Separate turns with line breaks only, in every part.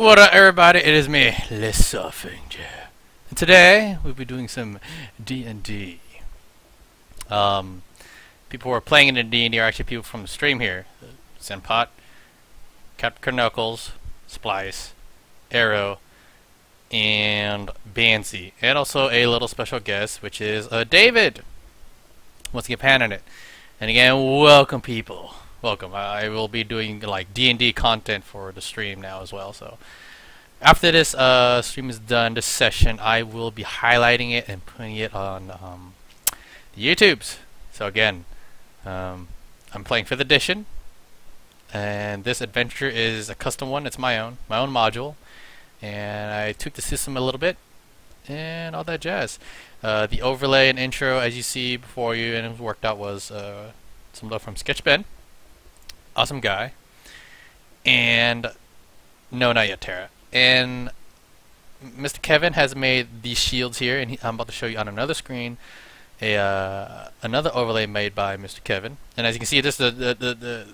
What up, everybody? It is me, Sawfang. And today we'll be doing some D&D. People who are playing in D&D are actually people from the stream here: Senpot, Captain Knuckles, Splice, Arrow, and Bansi, and also a little special guest, which is David. Wants to get pan in it. And again, welcome, people. Welcome. I will be doing like D&D content for the stream now as well. So after this stream is done, this session, I will be highlighting it and putting it on the YouTubes. So again, I'm playing 5th edition, and this adventure is a custom one. It's my own module, and I tweaked the system a little bit and all that jazz. The overlay and intro, as you see before you, and it worked out, was some love from Sketchben. Awesome guy. And no, not yet, Tara. And Mr. Kevin has made these shields here, and I'm about to show you on another screen another overlay made by Mr. Kevin. And as you can see, this the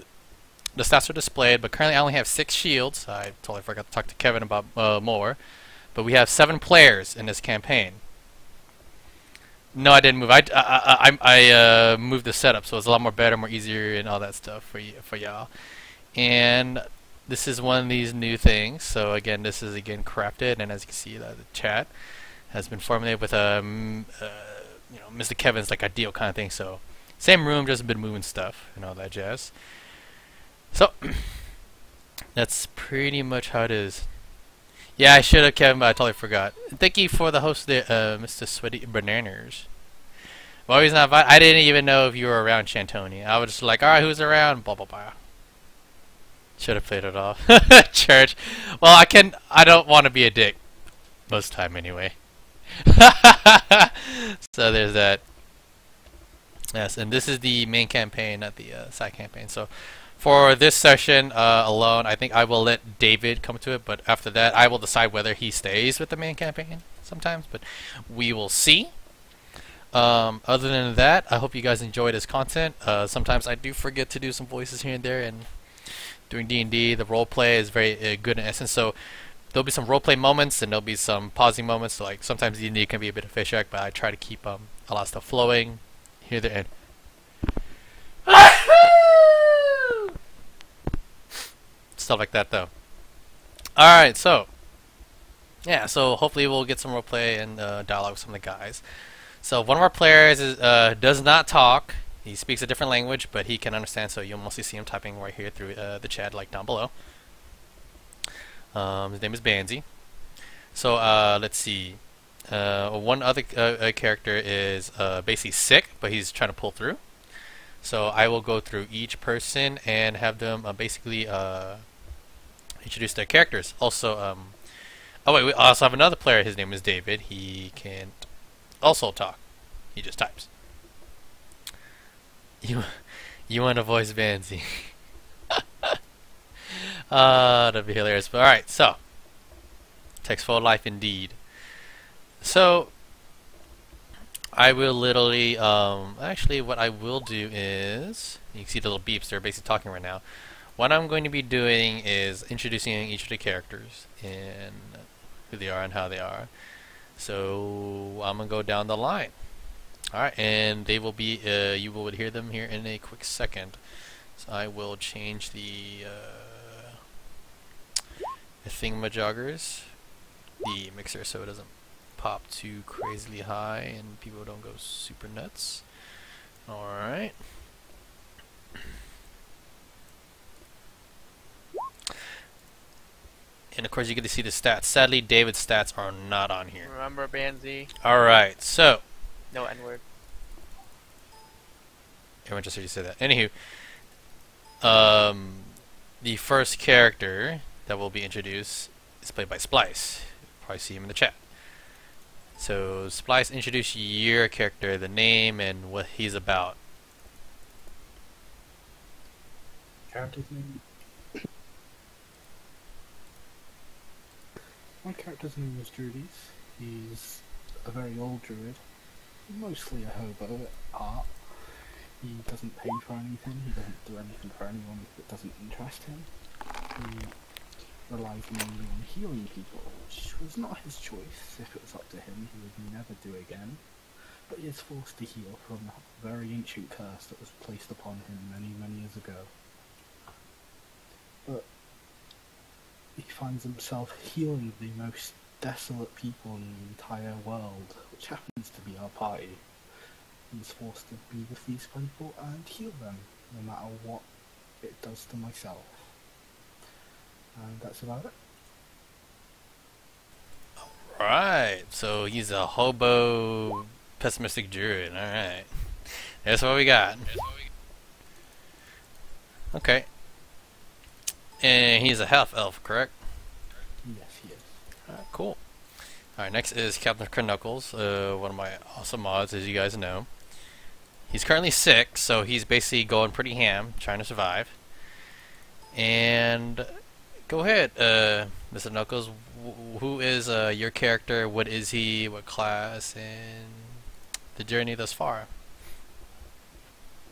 stats are displayed, but currently I only have 6 shields. I totally forgot to talk to Kevin about more. But we have 7 players in this campaign. No, I didn't move. I moved the setup, so it's a lot more better, more easier, and all that stuff for y'all. And this is one of these new things. So again, this is crafted, and as you can see, the chat has been formulated with Mr. Kevin's like ideal kind of thing. So same room, just been moving stuff and all that jazz. So that's pretty much how it is. Yeah, I should have, Kevin, but I totally forgot. Thank you for the host there, Mr. Sweaty Bananas. Well, he's not. I didn't even know if you were around, Chantoni. I was just like, all right, who's around? Blah blah blah. Should have played it off. Church. Well, I don't want to be a dick most of the time, anyway. So there's that. Yes, and this is the main campaign, not the side campaign. So for this session alone, I think I will let David come to it, but after that I will decide whether he stays with the main campaign sometimes, but we will see. Other than that, I hope you guys enjoy this content. Sometimes I do forget to do some voices here and there, and doing D&D, the roleplay is very good in essence, so there'll be some roleplay moments and there'll be some pausing moments. So like sometimes D&D can be a bit of fish act, but I try to keep a lot of stuff flowing here, there, and stuff like that, though. Alright, so yeah, so hopefully we'll get some roleplay and dialogue with some of the guys. So one of our players does not talk. He speaks a different language, but he can understand, so you'll mostly see him typing right here through the chat, like down below. His name is Bansi. So let's see. One other character is basically sick, but he's trying to pull through. So I will go through each person and have them basically introduce their characters. Also, oh wait, we also have another player. His name is David. He can't also talk. He just types. You want to voice Bansi? That'd be hilarious. But all right, so text for life indeed. So I will literally, actually what I will do is, you can see the little beeps, they're basically talking right now. What I'm going to be doing is introducing each of the characters and who they are and how they are. So I'm going to go down the line. Alright, and they will be, you will hear them here in a quick second. So I will change the thingamajoggers, the mixer, so it doesn't pop too crazily high and people don't go super nuts. Alright. And of course you get to see the stats. Sadly, David's stats are not on here.
Remember, Bansi?
Alright, so
No N-word.
everyone just heard you say that. Anywho, the first character that will be introduced is played by Splice. You'll probably see him in the chat. So, Splice, introduce your character, the name, and what he's about.
Character's name? My character's name is Druides. He's a very old druid, mostly a hobo at art. He doesn't pay for anything, he doesn't do anything for anyone that doesn't interest him. He relies mainly on healing people, which was not his choice. If it was up to him, he would never do again. But he is forced to heal from a very ancient curse that was placed upon him many, many years ago. But he finds himself healing the most desolate people in the entire world, which happens to be our party. He's forced to be with these people and heal them, no matter what it does to myself. And that's about it.
Right, so he's a hobo pessimistic druid. Alright. That's what we got. Okay. And he's a half elf, correct?
Yes, he is.
Alright, cool. Alright, next is Captain Knuckles, one of my awesome mods, as you guys know. He's currently sick, so he's basically going pretty ham, trying to survive. And go ahead, Mr. Knuckles. Who is your character? What is he? What class? And the journey thus far?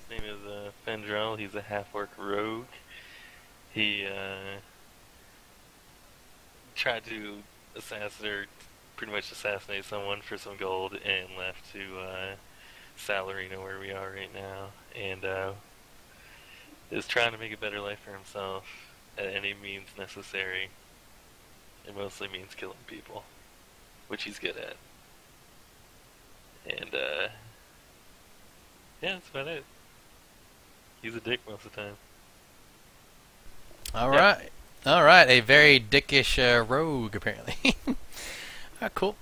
His name is Fendrel. He's a half-orc rogue. He tried to pretty much assassinate someone for some gold and left to Salarino, where we are right now, and is trying to make a better life for himself at any means necessary. It mostly means killing people, which he's good at. And yeah, that's about it. He's a dick most of the time.
Alright. Alright, a very dickish rogue, apparently. Alright, cool.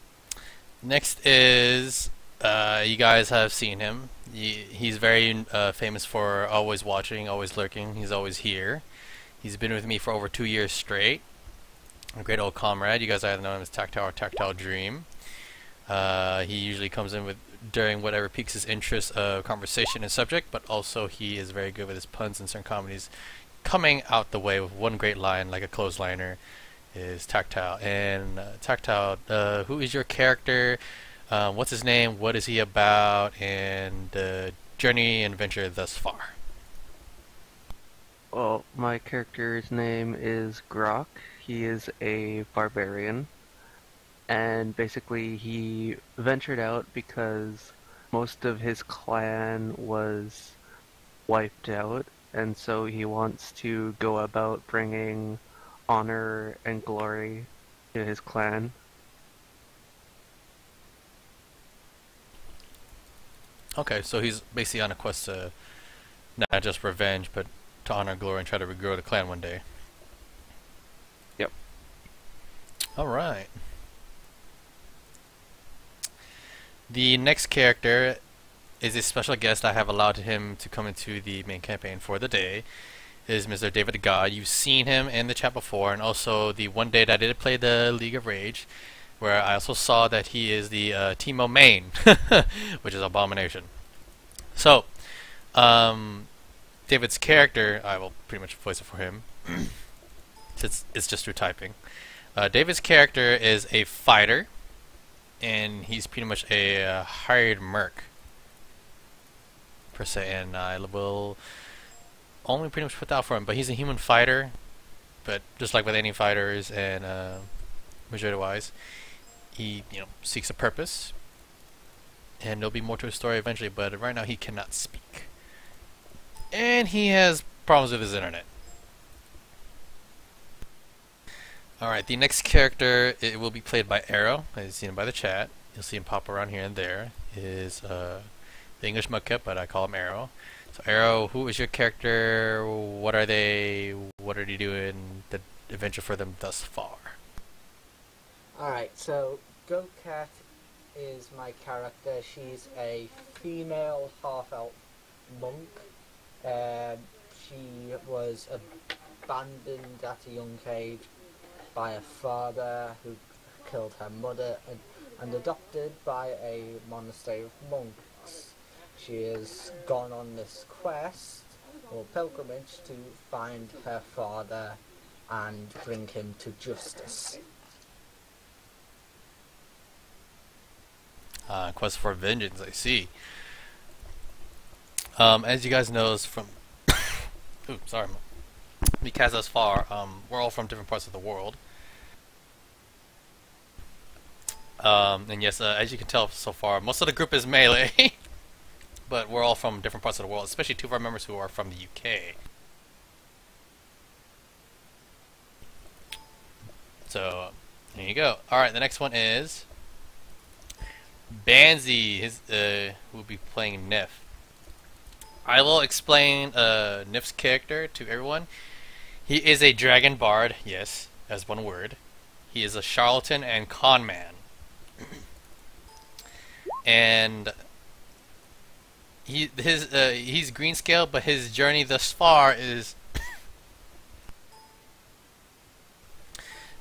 Next is, you guys have seen him. He's very famous for always watching, always lurking. He's always here. He's been with me for over 2 years straight. A great old comrade. You guys either know him as Tactile or Tactile Dream. He usually comes in during whatever piques his interest of conversation and subject, but also he is very good with his puns and certain comedies. Coming out the way with one great line, like a clothesliner, is Tactile. And Tactile, who is your character? What's his name? What is he about? And journey and adventure thus far.
Well, my character's name is Grok. He is a barbarian, and basically he ventured out because most of his clan was wiped out, and so he wants to go about bringing honor and glory to his clan.
Okay, so he's basically on a quest to not just revenge, but to honor, glory, and try to regrow the clan one day.
Yep.
Alright. The next character is a special guest I have allowed him to come into the main campaign for the day. Is Mr. David God. You've seen him in the chat before, and also the one day that I did play the League of Rage, where I also saw that he is the Teemo main, which is Abomination. So, David's character, I will pretty much voice it for him. It's just through typing. David's character is a fighter, and he's pretty much a hired merc, per se, and I will only pretty much put that out for him. But he's a human fighter, but just like with any fighters and majority-wise, he seeks a purpose, and there'll be more to his story eventually. But right now, he cannot speak, and he has problems with his internet. Alright, the next character, it will be played by Arrow, as you've seen him by the chat. You'll see him pop around here and there. Is the English Mudkip, but I call him Arrow. So Arrow, who is your character? What are they? What are they doing? The adventure for them thus far.
Alright, so Go-Cat is my character. She's a female half-elf monk. She was abandoned at a young age by a father who killed her mother, and adopted by a monastery of monks. She has gone on this quest or pilgrimage to find her father and bring him to justice.
Quest for vengeance, I see. As you guys know from ooh, sorry, because thus far, we're all from different parts of the world. And yes, as you can tell so far, most of the group is melee, but we're all from different parts of the world, especially two of our members who are from the UK. So, there you go. Alright, the next one is Banzi. Who will be playing Nif. I will explain Nif's character to everyone. He is a dragon bard, yes, as one word. He is a charlatan and con man. And he's green scale, but his journey thus far is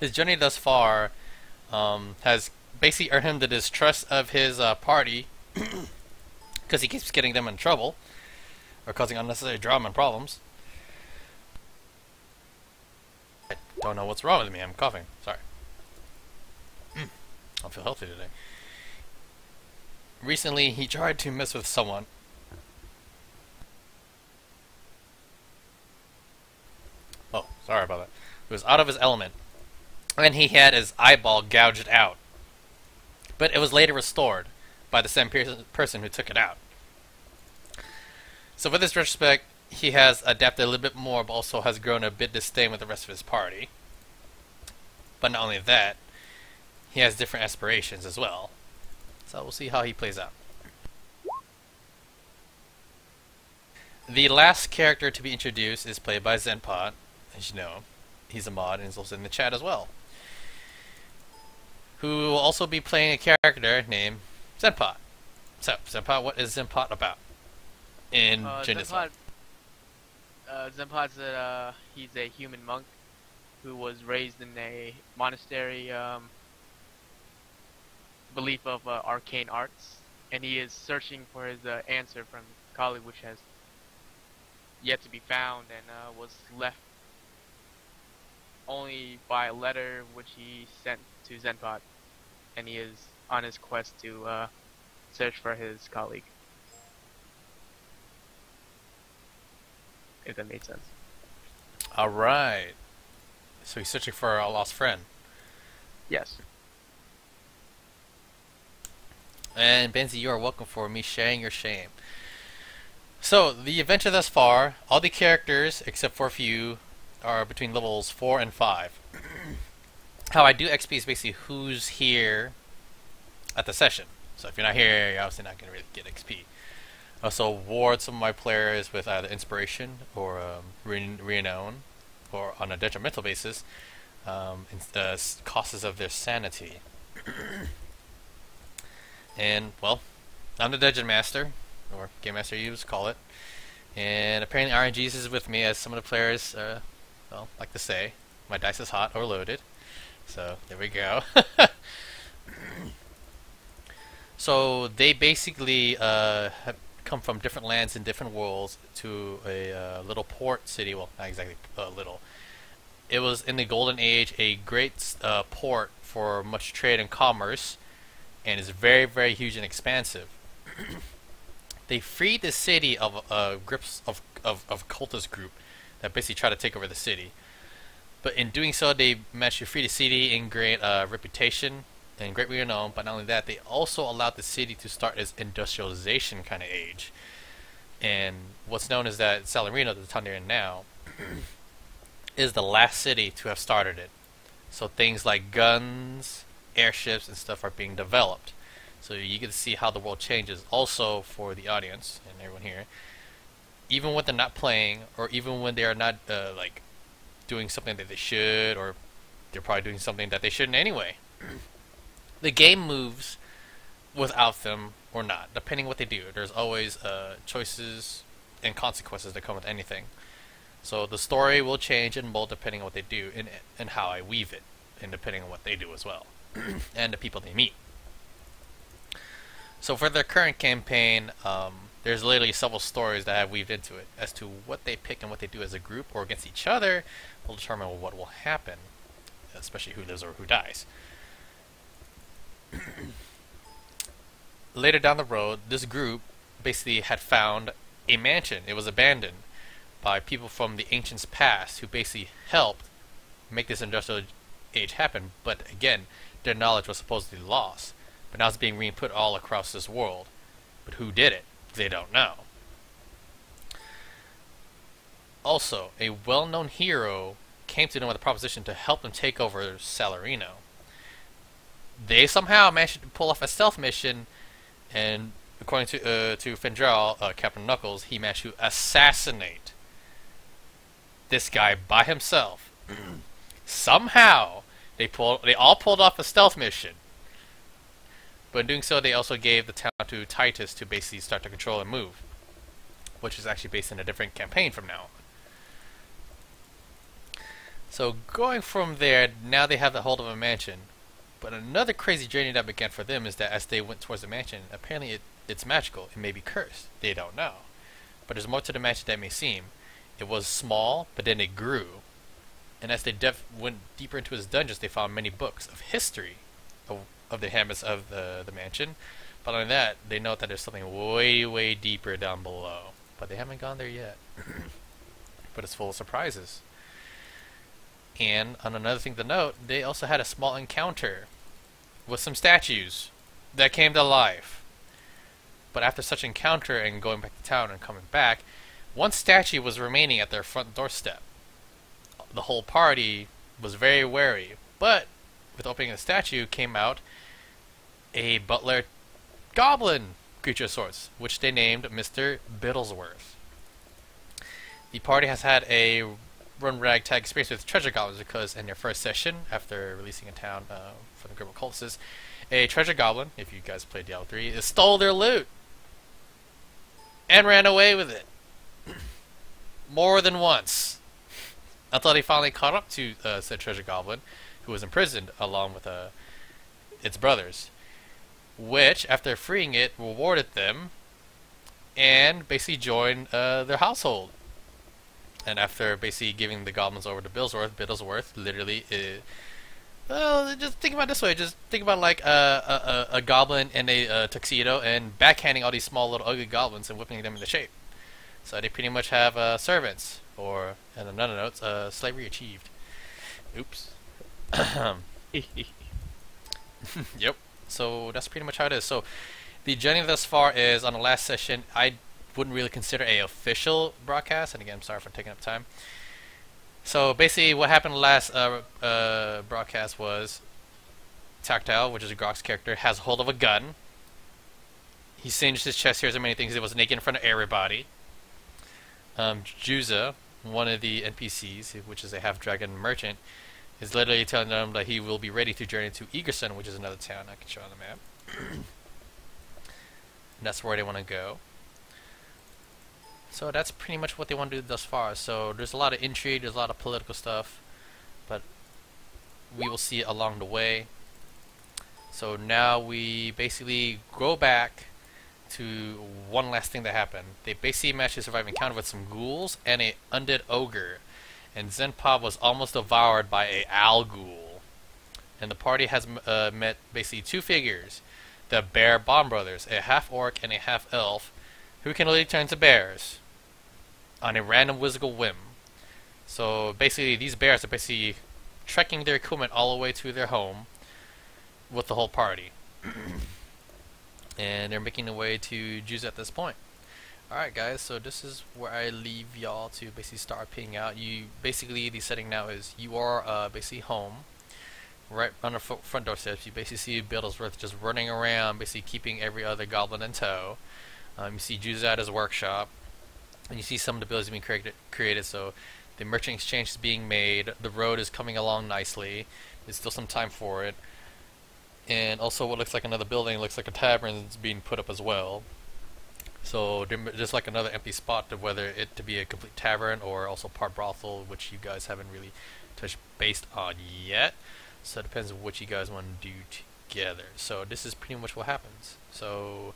has basically earned him the distrust of his party because he keeps getting them in trouble or causing unnecessary drama and problems. I don't know what's wrong with me. I'm coughing. Sorry. I don't feel healthy today. Recently, he tried to mess with someone. Oh, sorry about that. He was out of his element, and he had his eyeball gouged out. But it was later restored by the same person who took it out. So with this retrospect, he has adapted a little bit more, but also has grown a bit disdain with the rest of his party. But not only that, he has different aspirations as well. So we'll see how he plays out. The last character to be introduced is played by Zenpot. As you know, he's a mod and is also in the chat as well. Who will also be playing a character named Zenpot. So, Zenpot, what is Zenpot about? In genocide.
Zenpot's he's a human monk who was raised in a monastery belief of arcane arts, and he is searching for his answer from Kali, which has yet to be found, and was left only by a letter which he sent to Zenpot, and he is on his quest to search for his colleague. If that made sense.
Alright. So he's searching for a lost friend.
Yes.
And Benzi, you are welcome for me sharing your shame. So, the adventure thus far, all the characters, except for a few, are between levels 4 and 5. How I do XP is basically who's here at the session. So if you're not here, you're obviously not going to really get XP. I also award some of my players with either inspiration or renown, or on a detrimental basis, costs of their sanity. And, well, I'm the Dungeon Master, or Game Master you call it. And apparently RNGs is with me, as some of the players, well, like to say. My dice is hot or loaded. So, there we go. So, they basically have come from different lands and different worlds to a little port city. Well, not exactly little. It was, in the Golden Age, a great port for much trade and commerce, and is very, very huge and expansive. They freed the city of grips of cultist group that basically tried to take over the city. But in doing so, they managed to free the city and gain reputation and great renown. But not only that, they also allowed the city to start its industrialization kind of age. And what's known as that Salarino, the town they're in now, is the last city to have started it. So things like guns, airships, and stuff are being developed. So you get to see how the world changes. Also, for the audience and everyone here, even when they're not playing, or even when they are not like doing something that they should, or they're probably doing something that they shouldn't anyway, the game moves without them or not, depending what they do. There's always choices and consequences that come with anything. So the story will change and mold depending on what they do and how I weave it, and depending on what they do as well, and the people they meet. So for their current campaign, there's literally several stories that I have weaved into it. As to what they pick and what they do as a group or against each other will determine what will happen, especially who lives or who dies. Later down the road, this group basically had found a mansion. It was abandoned by people from the ancients past who basically helped make this industrial age happen, but again, their knowledge was supposedly lost. But now it's being re-input all across this world. But who did it? They don't know. Also, a well-known hero came to them with a proposition to help them take over Salarino. They somehow managed to pull off a stealth mission, and according to Fendral, Captain Knuckles, he managed to assassinate this guy by himself. Somehow, they all pulled off a stealth mission. But in doing so, they also gave the town to Titus to basically start to control and move, which is actually based in a different campaign from now on. So going from there, now they have the hold of a mansion. But another crazy journey that began for them is that as they went towards the mansion, apparently it's magical. It may be cursed. They don't know. But there's more to the mansion than may seem. It was small, but then it grew. And as they went deeper into its dungeons, they found many books of history of the habits of the mansion. But on that, they note that there's something way, way deeper down below. But they haven't gone there yet. But it's full of surprises. And on another thing to note, they also had a small encounter with some statues that came to life. But after such encounter and going back to town and coming back, one statue was remaining at their front doorstep. The whole party was very wary, but with opening the statue came out a butler goblin creature of sorts, which they named Mr. Biddlesworth. The party has had a run ragtag experience with treasure goblins because in their first session, after releasing a town from the group of cultists, a treasure goblin, if you guys played Diablo 3, stole their loot and ran away with it more than once until they finally caught up to said treasure goblin, who was imprisoned along with its brothers, which, after freeing it, rewarded them and basically joined their household. And after basically giving the goblins over to Biddlesworth literally, well, just think about it this way. Just think about like a goblin in a tuxedo and backhanding all these small little ugly goblins and whipping them into shape. So they pretty much have servants, or, in another note, slavery achieved. Oops. Yep. So that's pretty much how it is. So the journey thus far is, on the last session, I wouldn't really consider a official broadcast, and again, I'm sorry for taking up time. So basically what happened last broadcast was Tactile, which is Grok's character, has hold of a gun. He singed his chest hairs and many things. He was naked in front of everybody. Juza, one of the NPCs, which is a half-dragon merchant, is literally telling them that he will be ready to journey to Egerson, which is another town I can show on the map. And that's where they want to go. So that's pretty much what they want to do thus far. So there's a lot of intrigue, there's a lot of political stuff, but we will see it along the way. So now we basically go back to one last thing that happened. They basically managed to survive an encounter with some ghouls and a undead ogre, and Zenpov was almost devoured by a owl ghoul. And the party has met basically two figures, the Bear Bond brothers, a half-orc and a half-elf, who can literally turn to bears on a random whimsical whim. So basically these bears are basically trekking their equipment all the way to their home with the whole party. And they're making their way to Jews at this point. Alright guys, so this is where I leave y'all to basically start picking out. Basically the setting now is you are basically home. Right on the front door steps, you basically see Biddlesworth just running around, basically keeping every other goblin in tow. You see Jews at his workshop, and you see some of the buildings being created. So the merchant exchange is being made. The road is coming along nicely. There's still some time for it. And also what looks like another building, looks like a tavern, is being put up as well. So there's like another empty spot to whether it to be a complete tavern or also part brothel, which you guys haven't really touched base on yet. So it depends on what you guys want to do together. So this is pretty much what happens. So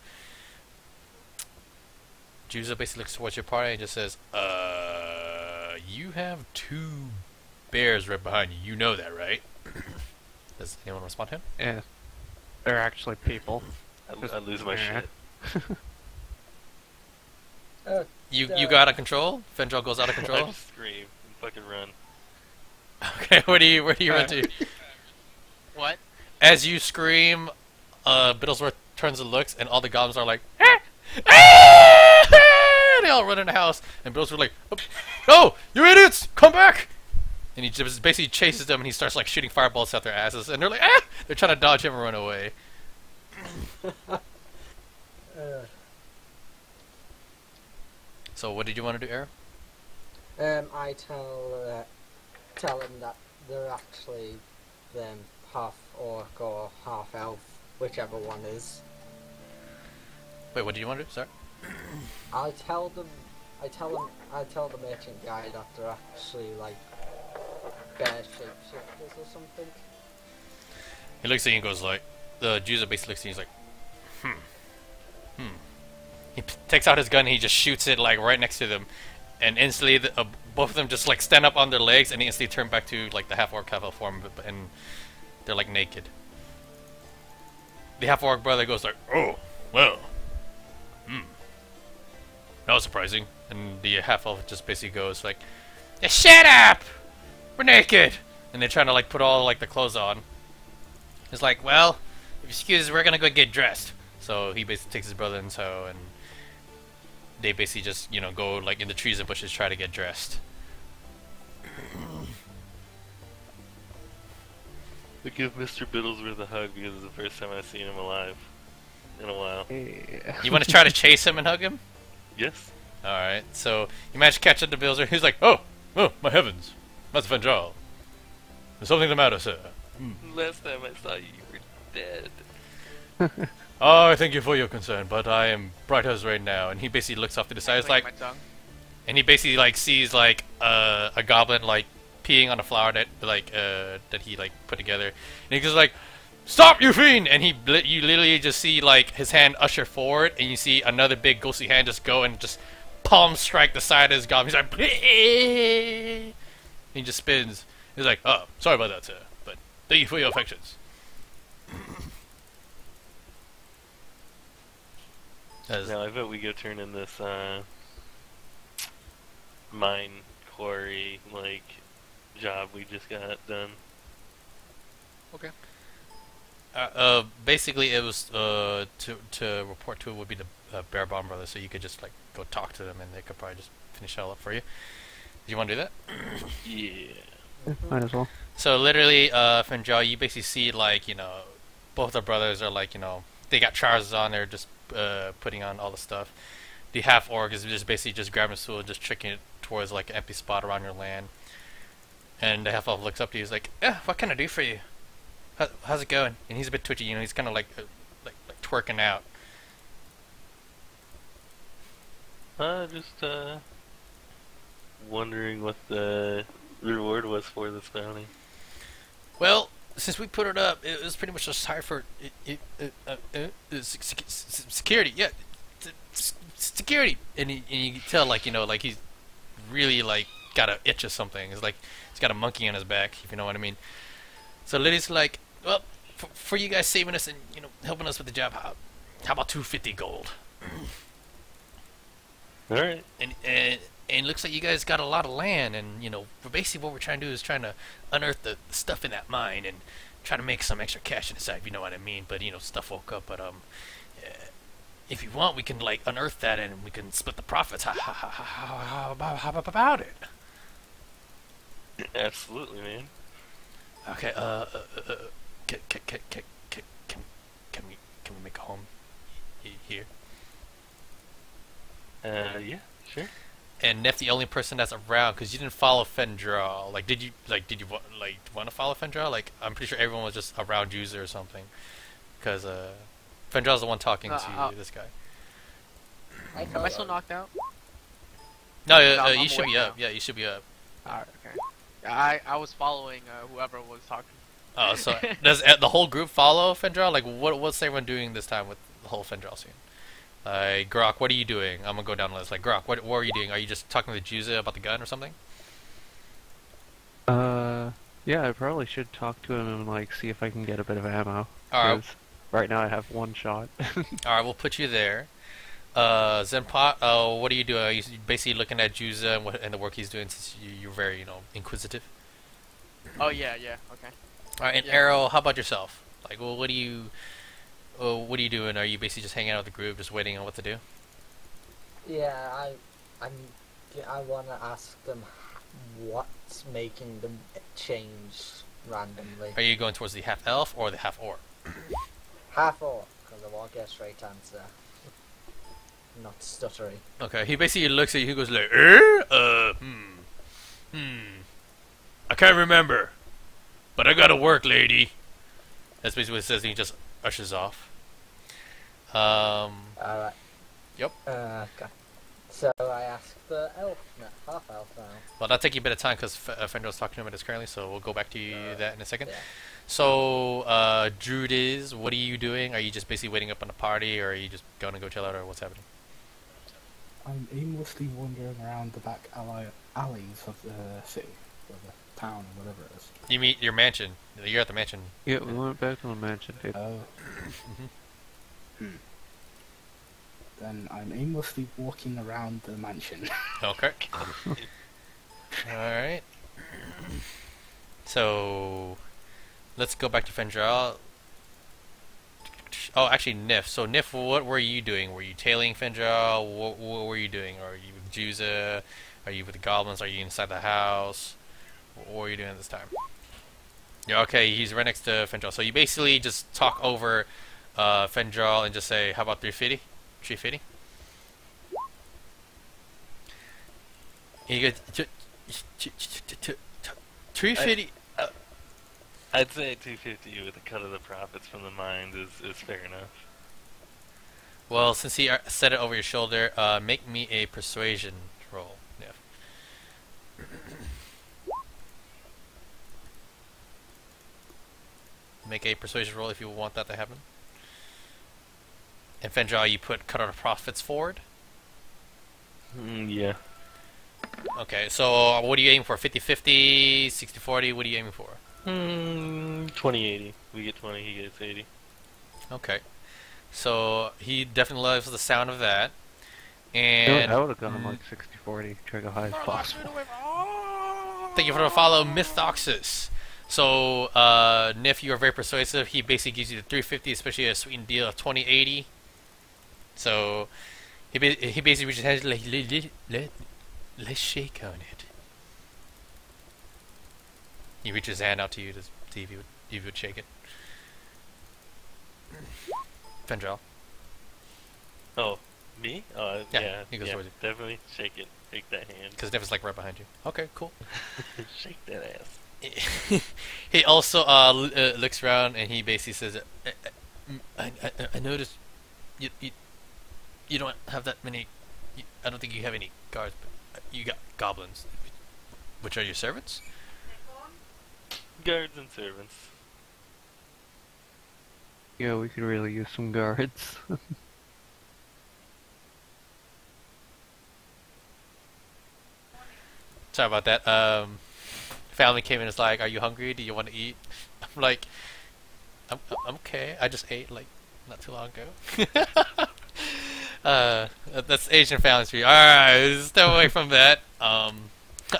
Juza basically looks towards your party and just says, you have two bears right behind you. You know that, right? Does anyone respond to him?
Yeah. They're actually people.
I lose my shit.
You go out of control? Fendral goes out of
I
control?
just scream and fucking run.
Okay, where do you run to?
What?
As you scream, Biddlesworth turns and looks, and all the goblins are like, ah! Ah! They all run in the house, and Biddlesworth like, oh, you idiots, come back! And he just basically chases them, and he starts like shooting fireballs at their asses, and they're like, ah! They're trying to dodge him and run away. So what did you want to do, Arrow?
I tell them that they're actually half orc or half elf, whichever one is.
Wait, what do you want to do? Sorry.
I tell the merchant guy that they're actually like bear shapeshifters or something.
He looks at you and goes like, the Juza basically looks at you and he's like, He takes out his gun and he just shoots it like right next to them, and instantly both of them just like stand up on their legs and instantly turn back to like the half orc half elf form, and they're like naked. The half orc brother goes like, oh, well, that was surprising, and the half elf just basically goes like, yeah, shut up, we're naked, and they're trying to like put all like the clothes on. He's like, well, excuse us, we're gonna go get dressed. So he basically takes his brother in tow, and they basically just, you know, go like in the trees and bushes, try to get dressed.
I give Mr. Biddlesworth a hug because it's the first time I've seen him alive in a while.
Yeah.
You want to try to chase him and hug him?
Yes.
Alright, so you manage to catch up to Biddlesworth. He's like, oh, my heavens, Master Fendral. There's something the matter, sir.
Last time I saw you, you were dead.
Oh, I thank you for your concern, but I am bright as rain now. And he basically looks off to the side,
Clicking
like,
my tongue.
and he basically like sees like a goblin like peeing on a flower that that he like put together, and he goes like, "Stop, you fiend!" And you literally just see like his hand usher forward, and you see another big ghostly hand just go and just palm strike the side of his goblin. He's like, "Bleh!" He just spins. He's like, "Oh, sorry about that, sir, but thank you for your affections."
Now I bet we go turn in this mine quarry like job we just got done.
Okay. Basically, it was to report to it would be the Bear Bomb Brothers, so you could just like go talk to them, and they could probably just finish it all up for you. Do you want to do that?
Yeah.
Might as well.
So literally, Fendral, you basically see like, you know, both the brothers are like, you know, they got trousers on, they're just putting on all the stuff. The half orc is just basically just grabbing a stool and just tricking it towards like an empty spot around your land. And the half elf looks up to you. He's like, "Yeah, what can I do for you? How's it going?" And he's a bit twitchy, you know. He's kind of like twerking out.
Just wondering what the reward was for this bounty.
Well, since we put it up, it was pretty much just hire for security. Yeah, security. And you can tell, like, you know, like he's really like got an itch or something. It's like he's got a monkey on his back, if you know what I mean. So Liddy's like, well, for you guys saving us and, you know, helping us with the job, how about 250 gold?
All right.
And it looks like you guys got a lot of land, and, you know, basically what we're trying to do is trying to unearth the stuff in that mine and try to make some extra cash inside, if you know what I mean. But, you know, stuff woke up. But if you want, we can like unearth that and we can split the profits. How about it?
Absolutely, man.
Okay. Can we make a home here?
Yeah, sure.
And Neff, the only person that's around, because you didn't follow Fendral. Like, did you want to follow Fendral? Like, I'm pretty sure everyone was just around User or something. Because Fendral's the one talking to this guy.
Am I still knocked out?
No,
I'm
you should be
awake
up. Yeah, you should be up.
Alright, okay. I was following whoever was talking.
Oh, so does the whole group follow Fendral? Like, what's everyone doing this time with the whole Fendral scene? Like, Grok, what are you doing? I'm gonna go down the list. Like, Grok, what are you doing? Are you just talking to Juza about the gun or something?
Yeah, I probably should talk to him and like see if I can get a bit of ammo.
Alright.
'Cause right now I have one shot.
Alright, we'll put you there. Zenpot, what are you doing? Are you basically looking at Juza and the work he's doing since you're very, inquisitive?
Oh yeah, yeah, okay.
Alright, and
Yeah.
Arrow, how about yourself? Like, well, what are you doing? Are you basically just hanging out with the group, just waiting on what to do?
Yeah, I'm, I want to ask them what's making them change randomly.
Are you going towards the half elf or the half orc?
Half orc, because I want to get a straight answer. Not stuttery.
Okay, he basically looks at you, he goes like, I can't remember, but I gotta work, lady. That's basically what it says, and he just ushers off.
Alright.
Yep.
Okay. So I asked the elf, no, half elf now.
Well, that'll take you a bit of time because Fendral's talking to him at this currently, so we'll go back to that in a second.
Yeah.
So, Druid what are you doing? Are you just basically waiting up on the party, or are you just going to go chill out, or what's happening?
I'm aimlessly wandering around the back alleys of the city, or the town, or whatever it is.
You meet your mansion. You're at the mansion.
Yeah, we went back to the mansion, dude.
Oh. Then I'm aimlessly walking around the mansion.
Okay. Alright. So, let's go back to Fendral. Oh, actually, Nif. So, Nif, what were you doing? Were you tailing Fendral? What were you doing? Are you with Juza? Are you with the goblins? Are you inside the house? What were you doing this time? Yeah, okay, he's right next to Fendral. So, you basically just talk over Fendral and just say, how about 350? 350? You go 350.
I'd say 250 with a cut of the profits from the mines is fair enough.
Well, since he said it over your shoulder, make me a persuasion roll. Yeah. Make a persuasion roll if you want that to happen. And Fendral, you put cut of the profits forward.
Yeah.
Okay, so what are you aiming for? 50-50, 60-40? What are you aiming for?
20-80. We get 20, he gets 80.
Okay. So he definitely loves the sound of that.
You know,
And
I would have gone like 60-40, try to go high as possible.
thank you for the follow, Mythoxis. So, Nif, you are very persuasive. He basically gives you the 350, especially a sweetened deal of 20-80. So, he basically reaches his hands like, let's shake on it. He reaches his hand out to you to see if you would shake it. Fendral.
Oh, me? Yeah,
he goes towards you.
definitely shake it. Shake that hand.
Because Nif is like right behind you. Okay, cool.
Shake that ass.
He also looks around and he basically says, I noticed you don't have that many. I don't think you have any guards, but you got goblins, which are your servants.
Guards and servants.
Yeah, we could really use some guards.
Sorry about that. Family came in and was like, "Are you hungry? Do you want to eat?" I'm like, I'm okay. I just ate like not too long ago." That's Asian families for you. Alright, stay away from that.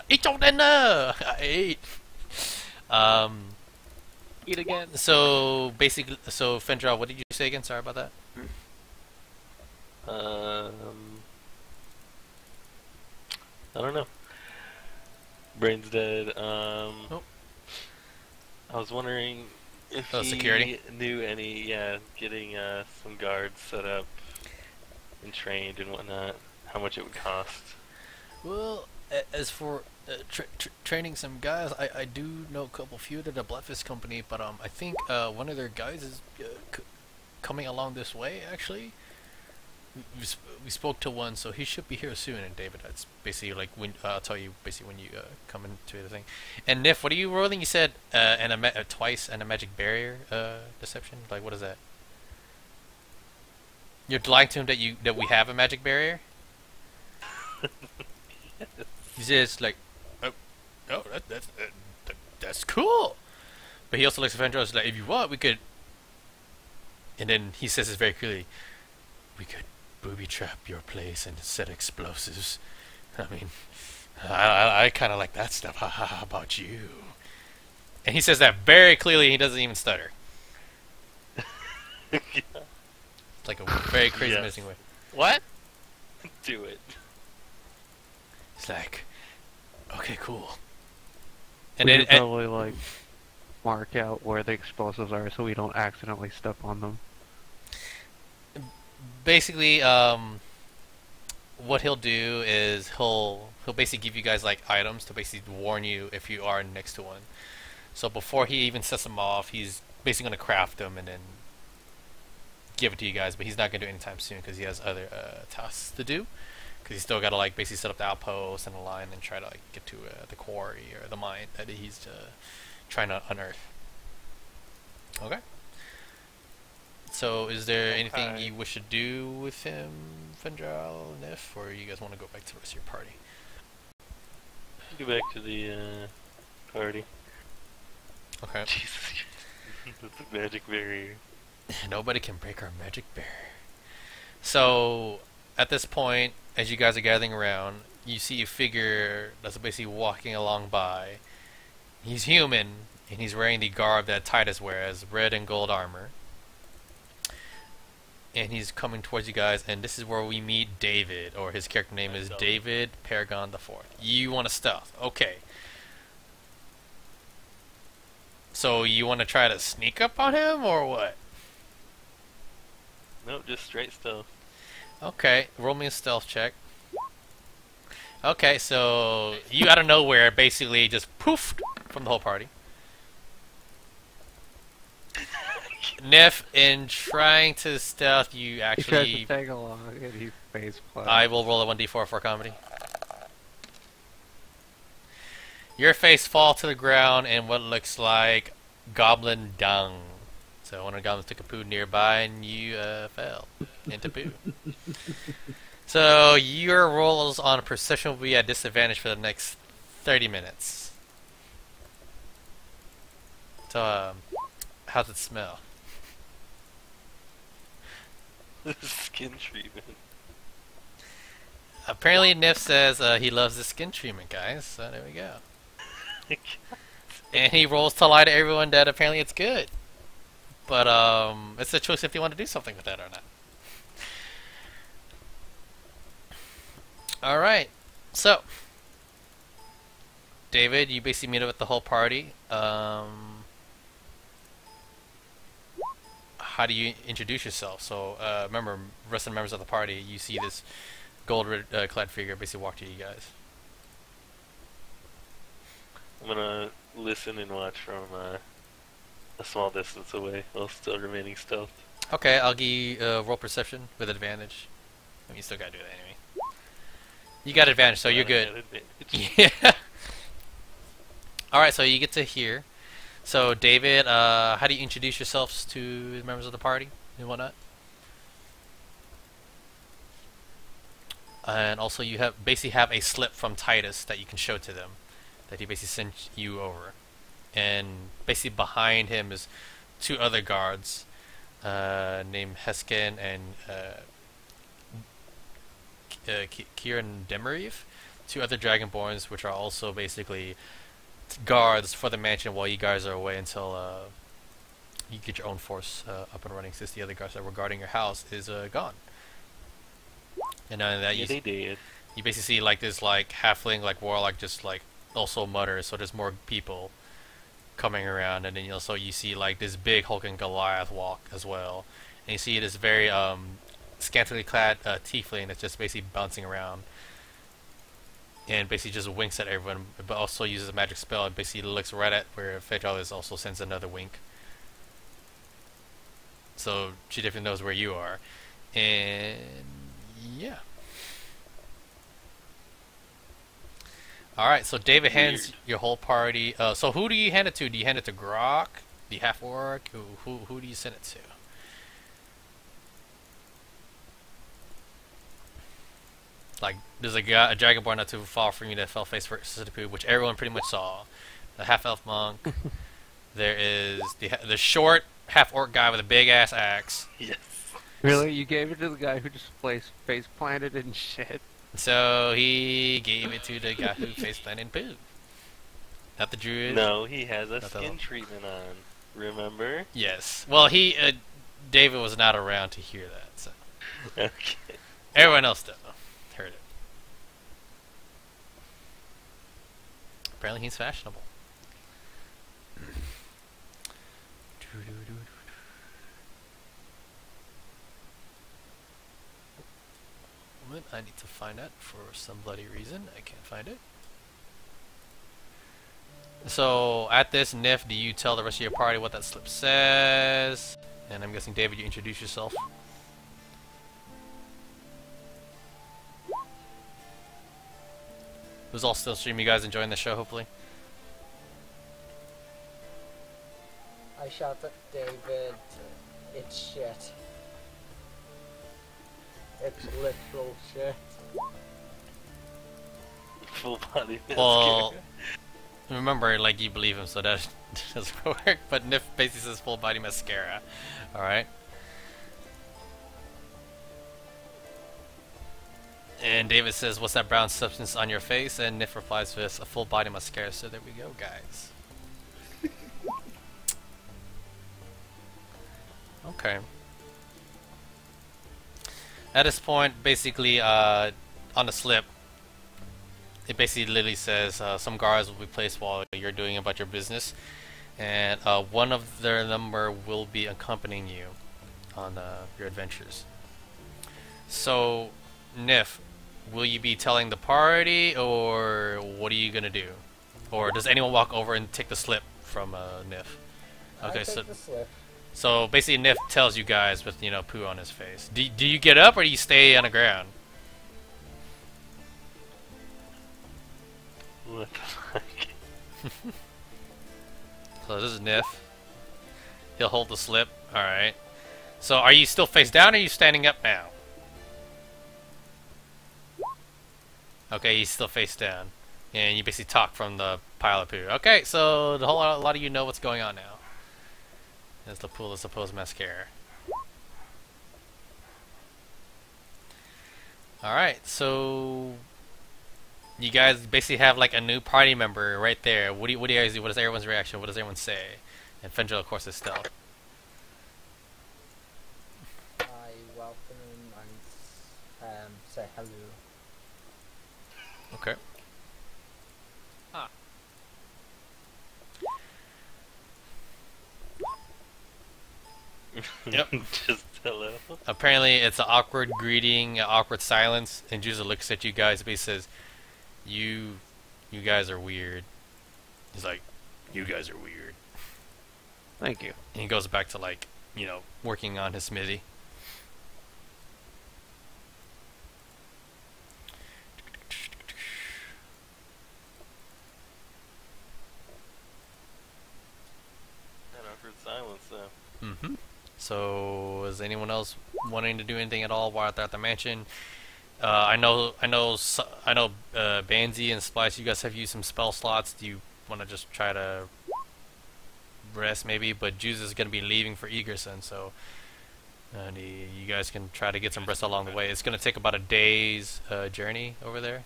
Eat your dinner! I ate.
Eat again.
So, basically, Fendral, what did you say again? Sorry about that.
I don't know. Brain's dead.
Oh.
I was wondering if he
security?
knew any, getting some guards set up and trained and whatnot, how much it would cost.
Well, as for training some guys, I do know a couple few to the Blackfist Company, but I think one of their guys is coming along this way, actually. We spoke to one, so he should be here soon. And David, that's basically like when I'll tell you basically when you come into the thing. And Nif, what are you rolling? You said twice and a magic barrier deception. Like what is that? You're lying to him that we have a magic barrier. He says like, oh, that's cool. But he also looks at Fendral like, if you want, we could. And then he says this very clearly, we could booby trap your place and set explosives. I mean, I kind of like that stuff. How about you? And he says that very clearly. He doesn't even stutter.
Yeah.
It's like a very crazy,
Yes.
menacing way.
What?
Do it.
It's like, okay, cool.
And
And
we
then,
should probably like mark out where the explosives are so we don't accidentally step on them.
basically, what he'll do is he'll basically give you guys like items to basically warn you if you are next to one. So before he even sets them off, he's basically going to craft them and then give it to you guys. But he's not going to do it anytime soon because he has other tasks to do. Because he's still got to like basically set up the outpost and the line and try to like get to the quarry or the mine that he's trying to unearth. Okay. So, is there anything
Okay.
you wish to do with him, Fendral, Nif, or you guys want to go back to the rest of your party?
Go back to the party.
Okay.
Jesus. That's a magic barrier.
Nobody can break our magic barrier. So, at this point, as you guys are gathering around, you see a figure that's basically walking along by. He's human, and he's wearing the garb that Titus wears, red and gold armor. And he's coming towards you guys, and this is where we meet David, or his character name is David Paragon IV. You want to stealth. Okay. So, you want to try to sneak up on him, or what?
Nope, just straight stealth.
Okay, roll me a stealth check. Okay, so you out of nowhere basically just poofed from the whole party. Nif, in trying to stealth, you
He tries
actually...
to tag along and he face plants.
I will roll a 1d4 for comedy. Your face fall to the ground in what looks like goblin dung. So one of the goblins took a poo nearby and you fell into poo. So your rolls on perception will be at disadvantage for the next 30 minutes. So how's it smell?
Skin treatment.
Apparently Nif says he loves the skin treatment, guys. So there we go. And he rolls to lie to everyone that apparently it's good. But it's a choice if you want to do something with that or not. Alright. So David, you basically meet up with the whole party. How do you introduce yourself? So remember, rest of the members of the party, you see this gold clad figure basically walk to you guys.
I'm gonna listen and watch from a small distance away while still remaining stealth.
Okay, I'll give you roll perception with advantage. I mean, you still gotta do that anyway. You got advantage, so you're good. Yeah. Alright, so you get to here. So, David, how do you introduce yourselves to the members of the party and whatnot? And also, you basically have a slip from Titus that you can show to them, that he basically sent you over. And basically behind him is two other guards, named Heskin and Kieran Demariv, two other Dragonborns, which are also basically guards for the mansion while you guys are away until you get your own force up and running, since the other guards that were guarding your house is gone. And none that
Yeah, they did.
you basically see like this like halfling like warlock just like also mutters, so there's more people coming around, and then also you see like this big hulking Goliath walk as well, and you see this very scantily clad tiefling that's just basically bouncing around and basically just winks at everyone, but also uses a magic spell and basically looks right at where Fedral is, also sends another wink. So she definitely knows where you are. And yeah. Alright, so David hands your whole party. So who do you hand it to? Do you hand it to Grok, the half-orc? Who do you send it to? Like, there's a Dragonborn not too far from you that fell face first to the poo, which everyone pretty much saw. The half-elf monk. There is the short half-orc guy with a big-ass axe.
Yes.
Really? You gave it to the guy who just face planted and shit?
So he gave it to the guy who face planted poo. Not the druid.
No, he has a
Not the
skin
elf.
treatment on. Remember?
Yes. Well, David was not around to hear that, so
Okay.
everyone else though heard it. Apparently, he's fashionable. Moment, I need to find that for some bloody reason. I can't find it. So, at this NIF, do you tell the rest of your party what that slip says? And I'm guessing, David, you introduce yourself. Who's all still streaming? You guys enjoying the show, hopefully?
I shout at David, it's shit. It's literal shit.
Full body mascara.
Well, remember, like, you believe him, so that doesn't work. But NIF basically says full body mascara. Alright? And David says, what's that brown substance on your face? And NIF replies with a full body mascara. So there we go, guys. Okay. At this point, basically, on the slip, it basically literally says some guards will be placed while you're doing about your business, and one of their number will be accompanying you on your adventures. So, Nif, will you be telling the party, or what are you gonna do? Or does anyone walk over and take the slip from Nif? Okay,
I take the slip.
so basically Nif tells you guys with, you know, poo on his face. Do you get up or do you stay on the ground?
What the fuck?
So this is Nif. He'll hold the slip. Alright. So are you still face down or are you standing up now? Okay, he's still face down. And you basically talk from the pile of poo. Okay, so a lot of you know what's going on now. There's the pool of supposed mascara. Alright, so you guys basically have like a new party member right there. What do you guys do? What is everyone's reaction? What does everyone say? And Fendril, of course, is stealth.
I welcome him and say hello.
Okay.
Huh.
Yep.
Just hello.
Apparently, it's an awkward greeting, an awkward silence, and Juza looks at you guys, but he says, "You guys are weird." He's like, "You guys are weird."
Thank you.
And he goes back to, like, you know, working on his smithy.
That awkward silence, though.
Mm-hmm. So, is anyone else wanting to do anything at all while they're at the mansion? I know, Banzi and Splice, you guys have used some spell slots. Do you want to just try to rest, maybe? But Juice is going to be leaving for Egerson, so you guys can try to get some rest along the way. It's going to take about a day's journey over there.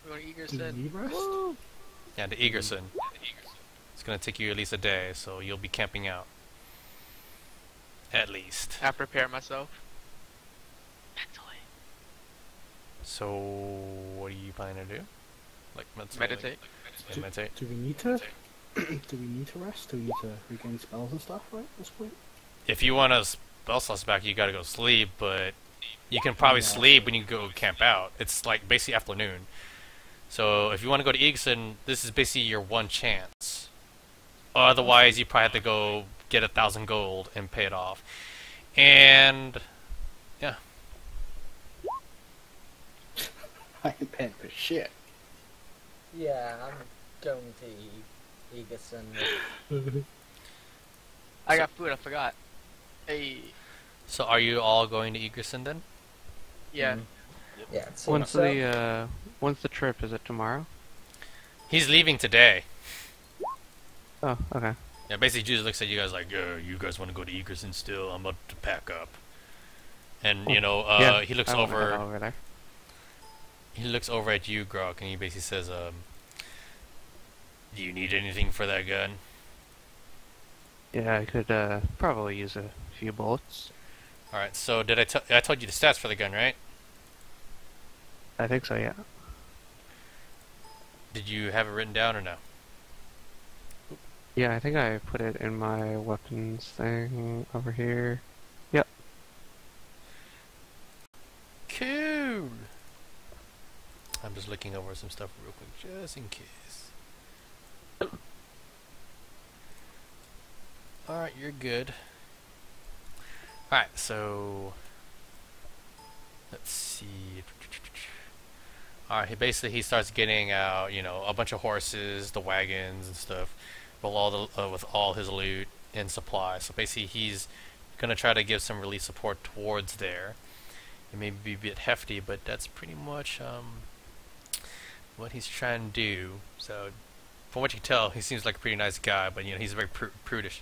We're going to
Do
Egerson.
you need rest?
Yeah, to Egerson. It's going to take you at least a day, so you'll be camping out. At least.
I prepare myself. Mentally.
So, what are you planning to do? Like,
Meditate.
Yeah, meditate?
Do we need to? Do we need to rest? Do we need to regain spells and stuff? Right at this point.
If you want to spell slots back, you gotta go sleep, but you can probably
Yeah.
sleep when you go camp out. It's like basically afternoon. So if you want to go to Egerson, this is basically your one chance. Otherwise, you probably have to go get 1,000 gold and pay it off. And yeah,
I ain't paying for shit.
Yeah, I'm going to Egerson.
I got food, I forgot. Hey.
so are you all going to Egerson then?
Yeah.
Mm.
Yeah, it seems
When's
so.
when's the trip? Is it tomorrow?
He's leaving today.
Oh, okay.
Yeah, basically Jesus looks at you guys like, you guys want to go to Egerson still? I'm about to pack up. And
Yeah,
he looks
I wanna head
over.
over there.
He looks over at you, Grok, and he basically says, "Do you need anything for that gun?"
Yeah, I could probably use a few bullets.
All right. So did I told you the stats for the gun, right?
I think so, yeah.
Did you have it written down or no?
Yeah, I think I put it in my weapons thing over here. Yep.
Cool. I'm just looking over some stuff real quick, just in case. Alright, you're good. Alright, so... Let's see... Alright, he starts getting out, a bunch of horses, the wagons and stuff, with all his loot and supplies. So basically he's gonna try to give some relief support towards there. It may be a bit hefty, but that's pretty much what he's trying to do. So, from what you can tell, he seems like a pretty nice guy, but he's very prudish,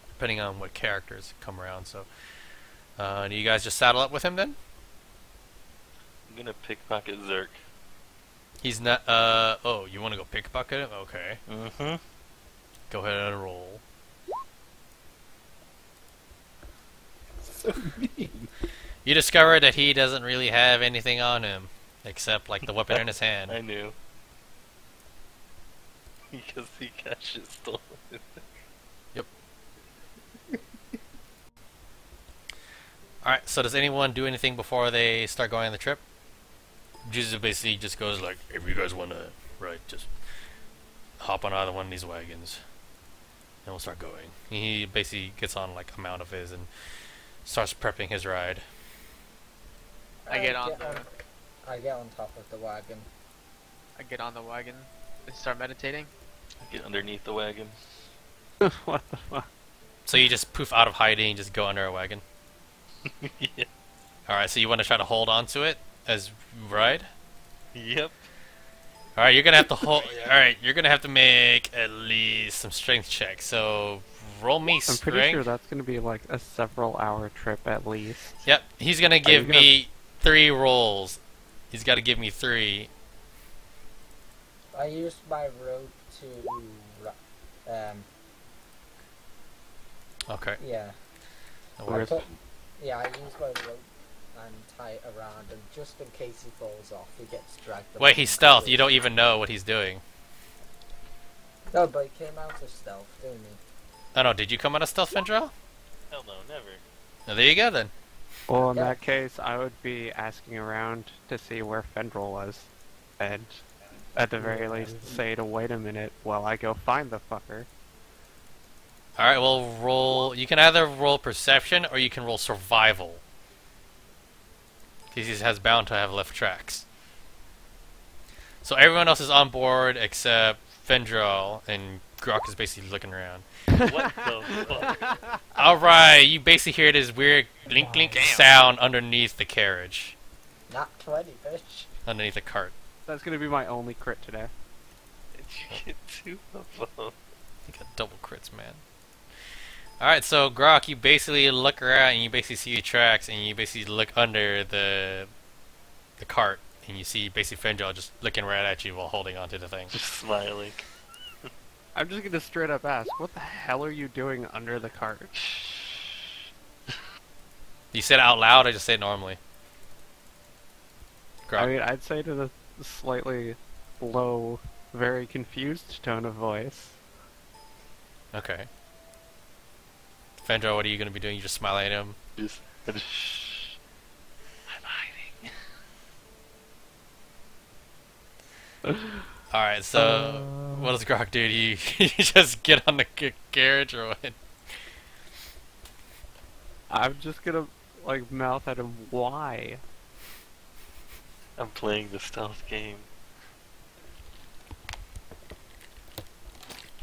depending on what characters come around. So, do you guys just saddle up with him then?
I'm gonna pickpocket Zerk.
He's not. Oh, you want to go pickpocket him? Okay.
Mm-hmm.
Go ahead and roll.
So mean.
You discover that he doesn't really have anything on him, except like the weapon in his hand.
I knew. Because he got shit stolen.
Alright, so does anyone do anything before they start going on the trip? Jesus basically just goes like, if you guys want to, just hop on either one of these wagons, and we'll start going. He basically gets on like a mount of his and starts prepping his ride.
I get on
top of the wagon.
I get on the wagon and start meditating.
I get underneath the wagon.
What the fuck?
So you just poof out of hiding and just go under a wagon?
Yeah.
Alright, so you want to try to hold on to it as ride?
Yep.
Alright, you're gonna have to hold. Alright, you're gonna have to make at least some strength checks. So roll me
I'm
strength.
pretty sure that's gonna be like a several-hour trip at least.
Yep, he's gonna give me 3 rolls. He's got to give me 3.
I used my rope to,
Okay.
yeah.
No
I
worries.
I use my rope and tie it around, and just in case he falls off, he gets dragged.
Wait, he's stealth. You don't even know what he's doing.
No, but he came out of stealth, didn't he?
Oh no, did you come out of stealth, Fendrel?
Hell no, never.
Oh, there you go then.
Well, in
Yeah.
that case, I would be asking around to see where Fendrel was, and at the very least, say to wait a minute while I go find the fucker.
Alright, well, roll. You can either roll perception or you can roll survival. He has bound to have left tracks. So everyone else is on board except Fendrel, and Grok is basically looking around.
What the fuck?
Alright, you basically hear this weird blink blink sound underneath the carriage.
Not 20, bitch.
Underneath the cart.
That's gonna be my only crit today.
Did you get 2 of them?
You got double crits, man. Alright, so Grok, you basically look around and you basically see your tracks, and you basically look under the cart, and you see basically Fendrel just looking right at you while holding onto the thing.
Just smiling.
I'm just gonna straight up ask, what the hell are you doing under the cart?
You said it out loud, or just say it normally? Grok.
I mean, I'd say to the slightly low, very confused tone of voice.
Okay. Fendrel, what are you going to be doing? You just smile at him?
I just shh. I'm hiding.
Alright, so what does Grok do? Do you just get on the carriage or what?
I'm just gonna, like, mouth at him, why?
I'm playing the stealth game.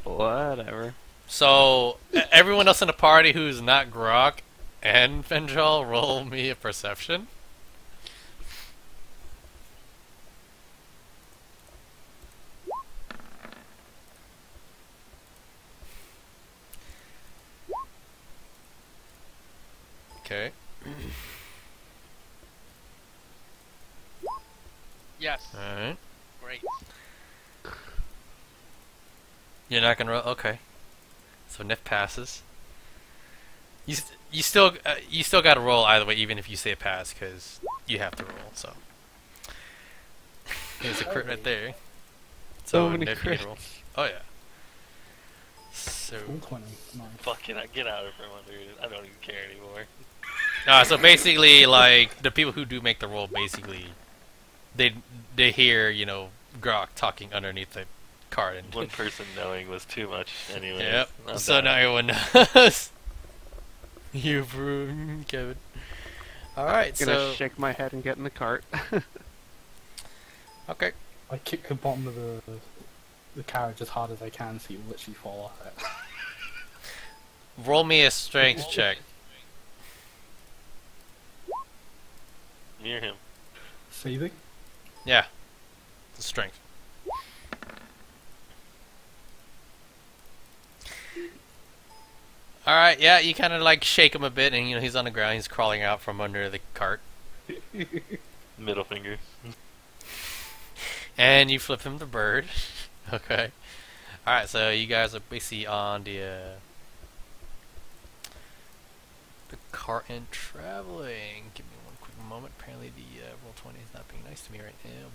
Whatever.
So, everyone else in the party who's not Grok and Fendrel, roll me a perception. Okay.
Yes.
Alright.
Great.
You're not gonna roll? Okay. So Nif passes. You still gotta roll either way, even if you say it pass, because you have to roll, so. There's a crit right there.
So many
Nif, you
crits.
can roll. Oh, yeah. So.
Full 20. Nice.
Fucking, get out of from under it. I don't even care anymore.
So basically, like, the people who do make the roll, basically, they hear, you know, Grok talking underneath the cart. And
One person knowing was too much anyway.
yep.
I'm
So
done.
now everyone knows. You, Kevin. Alright,
Gonna
so.
shake my head and get in the cart.
Okay.
I kick the bottom of the carriage as hard as I can so you literally fall off it.
Roll me a strength check.
Near him.
Saving?
Yeah. Strength. Alright, yeah, you kind of like shake him a bit, and you know he's on the ground, he's crawling out from under the cart.
Middle finger.
And you flip him the bird. Okay. Alright, so you guys are basically on the cart and traveling. Give me one quick moment. Apparently the roll 20 is not being nice to me right now.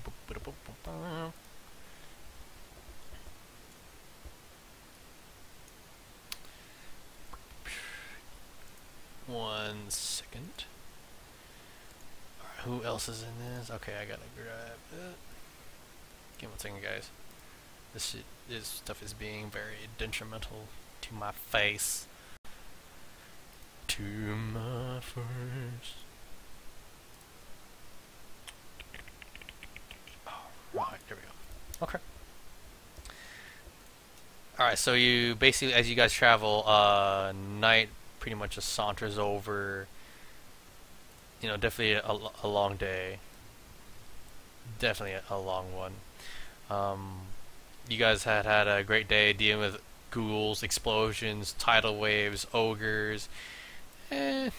One second. Alright, who else is in this? Okay, I gotta grab it. Give me 1 second, guys. This stuff is being very detrimental to my face. To my face. Alright, there we go. Okay. Alright, so you basically, as you guys travel, night pretty much just saunters over. You know, definitely a long day. Definitely a long one. You guys had a great day dealing with ghouls, explosions, tidal waves, ogres. It's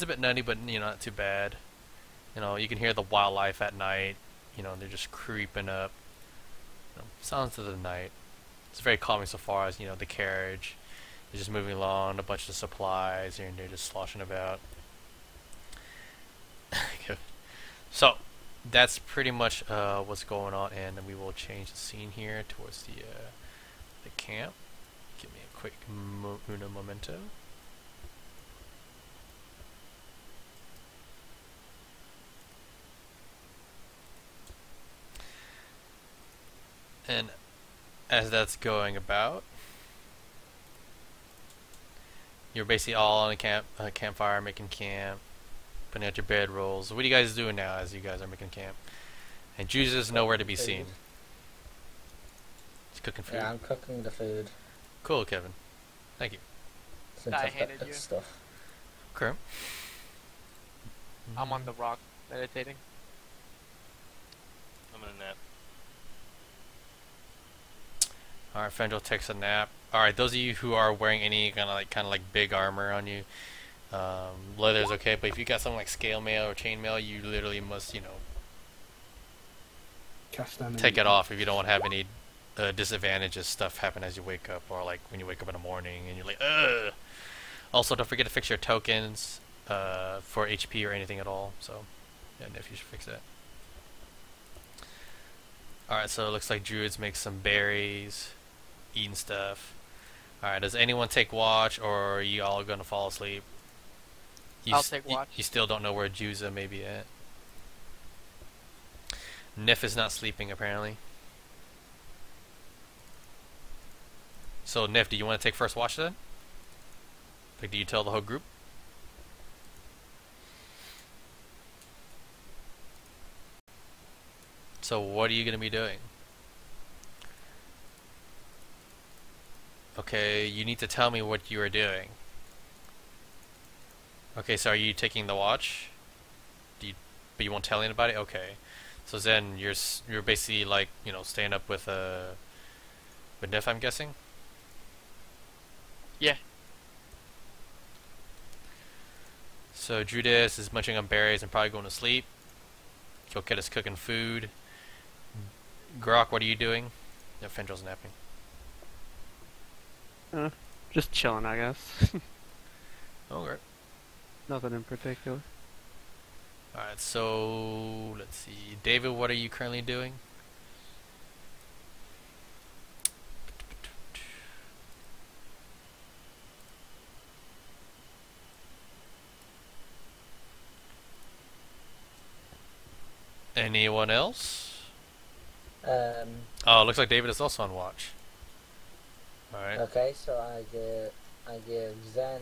a bit nutty, but you know, not too bad. You know, you can hear the wildlife at night. You know, they're just creeping up. You know, sounds of the night. It's very calming so far as, you know, the carriage is just moving along, a bunch of supplies, and they're just sloshing about. So, that's pretty much what's going on, and then we will change the scene here towards the camp. Give me a quick uno momento. And as that's going about, you're basically all on a campfire, making camp, putting out your bedrolls. What are you guys doing now as you guys are making camp? And Juice is nowhere to be seen. He's cooking food.
Yeah, I'm cooking the food
Cool, Kevin. Thank you.
since
I
I've got
handed
good
you.
stuff.
Okay.
I'm on the rock meditating.
I'm gonna nap.
Alright, Fendril takes a nap. Alright, those of you who are wearing any kind of like big armor on you, leather's okay, but if you got something like scale mail or chain mail, you literally must, you know,
Cast them
take it off if you don't want to have any disadvantages stuff happen as you wake up, or like when you wake up in the morning and you're like, ugh. Also, don't forget to fix your tokens for HP or anything at all. So, yeah, if you should fix that. Alright, so it looks like druids make some berries, eating stuff. Alright, does anyone take watch, or are you all gonna fall asleep?
I'll take watch.
You still don't know where Juza may be at. Nif is not sleeping, apparently. So, Nif, do you want to take first watch then? Like, do you tell the whole group? So, what are you going to be doing? Okay, you need to tell me what you are doing. Okay, so are you taking the watch? But you won't tell anybody? Okay. So then you're basically like, you know, staying up with Nif, I'm guessing?
Yeah.
So Judas is munching on berries and probably going to sleep. Coquette is cooking food. Grok, what are you doing? Yeah, Fendral's napping.
Just chilling, I guess.
Okay.
Nothing in particular.
Alright, so let's see. David, what are you currently doing? Anyone else? Oh, it looks like David is also on watch. Alright.
Okay, so I give Zen,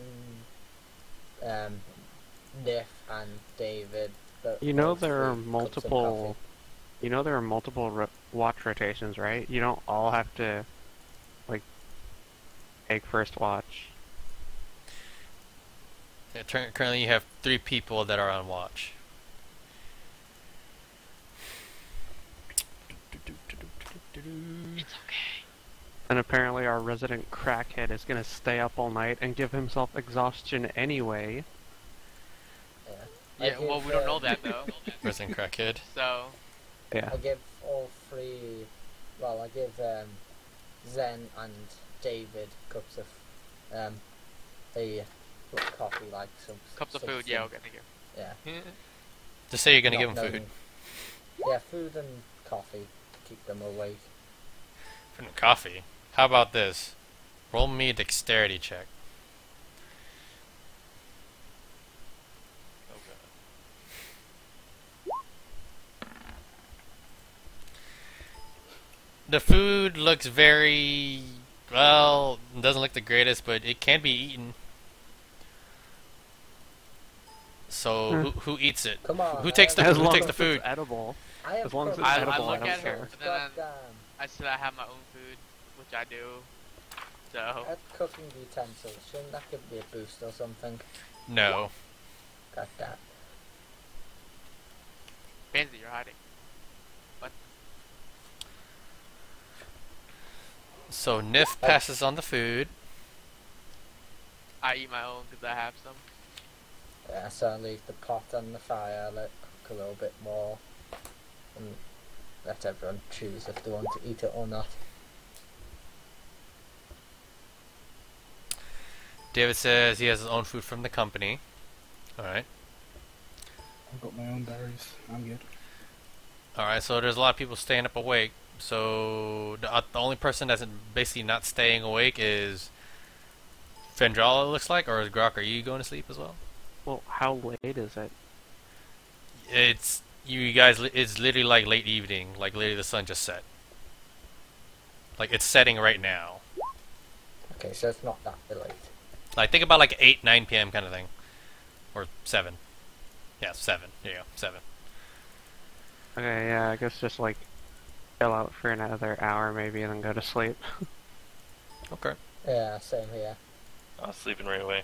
Niff, and David.
You know
all
there are
3 cups of
multiple.
coffee.
You know there are multiple watch rotations, right? You don't all have to, like, take first watch.
Yeah, currently you have 3 people that are on watch.
It's okay.
And apparently our resident crackhead is gonna stay up all night and give himself exhaustion anyway.
I
Yeah, well,
give,
we don't know that though.
Resident crackhead.
So,
Yeah.
I give all 3. Well, I give Zen and David cups of the coffee, like some
cups of food,
something.
yeah, okay, thank you.
Yeah.
Just say you're gonna
Not
give him food.
knowing- Yeah, food and coffee to keep them awake.
Food and coffee. How about this? Roll me a dexterity check. The food looks very, well, it doesn't look the greatest, but it can be eaten. So who eats it?
Come on.
Who takes the
As
who
long
takes
as
the food?
it's edible.
I have
as long as
cooked
it's
I
edible, I
look
don't
at
care.
it, but then
Goddamn.
I said I have my own food, which I do. So,
Add cooking utensils. Shouldn't that give me a boost or something?
No.
Got that.
Fancy, you're hiding.
So Nif passes on the food.
I eat my own because I have some.
Yeah, so I leave the pot on the fire, let it cook a little bit more, and let everyone choose if they want to eat it or not.
David says he has his own food from the company. Alright.
I've got my own berries. I'm good.
Alright, so there's a lot of people staying up awake. So the only person that's basically not staying awake is Fendrala, it looks like, or is Grok, are you going to sleep as well?
Well, how late is it?
It's you guys. It's literally like late evening. Like literally the sun just set. Like it's setting right now.
Okay, so it's not that late.
Like think about like 8, 9 p.m. kind of thing, or 7. Yeah, 7. There you go, 7.
Okay, yeah, I guess just like chill out for another hour maybe and then go to sleep.
Okay.
Yeah, same here.
I was sleeping right away.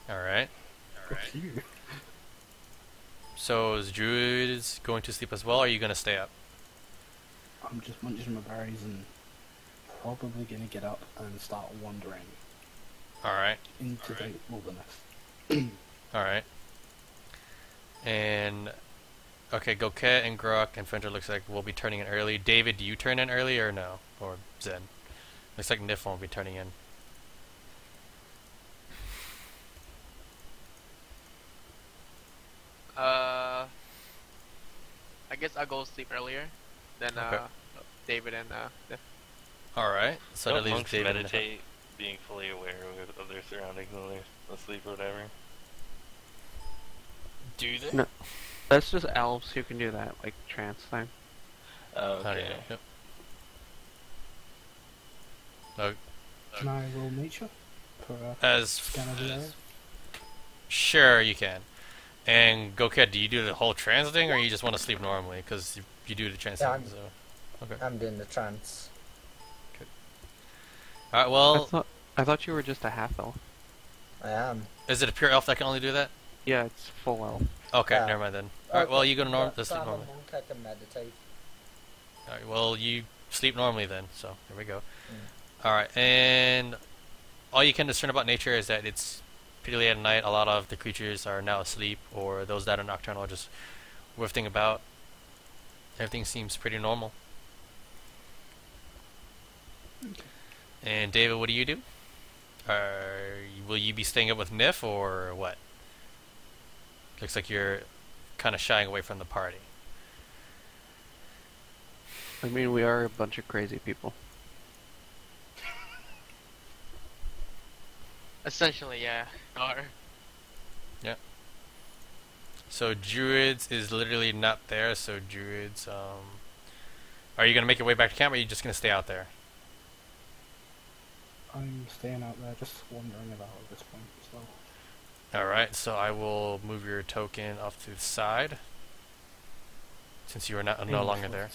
All right.
Fuck you.
So is Druid going to sleep as well, or are you gonna stay up?
I'm just munching my berries and probably gonna get up and start wandering
All right.
into the wilderness.
All right. And okay, Goket and Grok and Fendra looks like we'll be turning in early. David, do you turn in early or no? Or Zen? Looks like Nif won't be turning in.
I guess I'll go sleep earlier than
Okay.
David and
All right. So that
Don't
leaves
monks
David. And Nif.
meditate, being fully aware of their surroundings when they're asleep or whatever?
Do they?
No. That's just elves who can do that, like trance thing.
Oh,
Oh,
okay.
yeah. Yep. Oh,
Can I roll nature for a
as
scan of the area?
sure you can. And Goket, do you do the whole trans thing, or you just want to sleep normally? Because you do the trans
Yeah,
thing. So. Okay.
I'm doing the trance.
All right. Well,
I thought you were just a half elf.
I am.
is it a pure elf that can only do that?
Yeah, it's full elf.
Okay,
Yeah.
never mind then. All right. Well, you go to
But
sleep
I'm a
normally.
monk, I can meditate.
All right. Well, you sleep normally then. So here we go.
Mm.
All right, and all you can discern about nature is that it's pretty late at night. A lot of the creatures are now asleep, or those that are nocturnal are just wifting about. Everything seems pretty normal. And David, what do you do? Will you be staying up with Nif or what? Looks like you're kind of shying away from the party.
I mean, we are a bunch of crazy people.
Essentially, yeah. Or
So Druids is literally not there, so Druids, are you going to make your way back to camp, or are you just going to stay out there?
I'm staying out there, just wandering about at this point as well.
Alright, so I will move your token off to the side, since you are no longer there.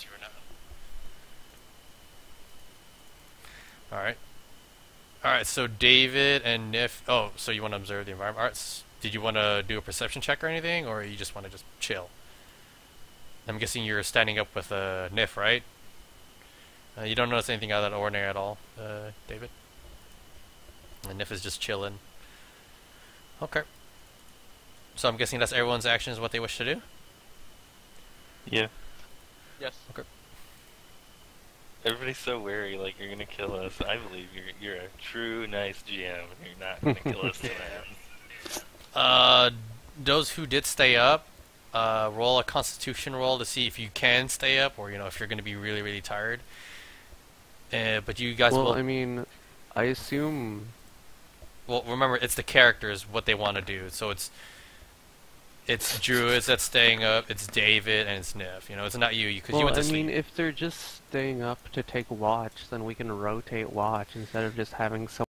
Alright. Alright, so David and Nif... Oh, so you want to observe the environment. Alright, did you want to do a perception check or anything, or you just want to just chill? I'm guessing you're standing up with Nif, right? You don't notice anything out of the ordinary at all, David? And Nif is just chilling. Okay. So I'm guessing that's everyone's actions, what they wish to do?
Yeah.
yes.
Everybody's so wary, like you're gonna kill us. I believe you're a true nice GM. You're not gonna kill us tonight.
Those who did stay up, roll a Constitution roll to see if you can stay up, or if you're going to be really, really tired. But you guys
Well,
will.
I mean, I assume...
Well, remember, it's the characters what they want to do. So it's Druids that's staying up. It's David and it's Nif. It's not you because you went to
I
sleep.
mean, if they're just staying up to take watch, then we can rotate watch instead of just having someone